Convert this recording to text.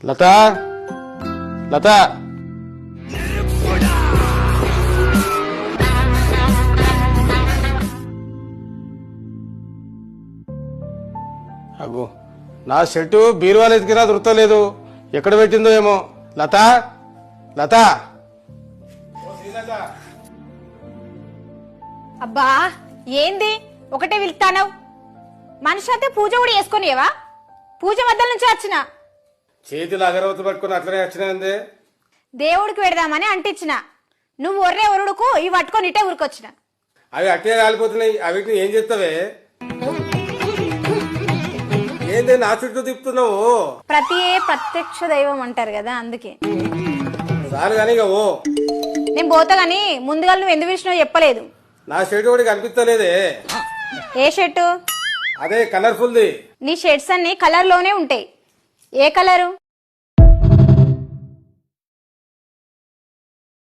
లత లత అగో నా షర్టు బీరువాలు ఎతికినా దొరకలేదు. ఎక్కడ పెట్టిందో ఏమో. లత లత అబ్బా ఏంది ఒకటే వెళ్తానవు? మనిషి అయితే పూజ కూడా చేసుకునేవా? పూజ మధ్యలో నుంచి వచ్చిన చేతిలో అగరవత్తి పట్టుకుని అట్లనే వచ్చినాయింది. దేవుడికి పెడదామని అంటించిన. నువ్వు ఒర్రే ఒరుడుకు ఇవి పట్టుకొని ఇటే ఊరికొచ్చిన. అవి అట్టే కాలిపోతున్నాయి. అవిటిని ఏం చేస్తావే? ఏంటి నా చుట్టూ తిప్పుతున్నావు? ప్రత్యక్ష దైవం అంటారు కదా, అందుకే. చాలు కానీ ఇక ఓ నేను పోతా గాని ముందుగా నువ్వు ఎందుకు పిలిచినావు చెప్పలేదు. నా షర్ట్ కూడా కనిపిస్తలేదే. ఏ షర్టు? అదే కలర్ఫుల్ది. నీ షర్ట్స్ అన్ని కలర్ లోనే ఉంటాయి. ఏ కలరు?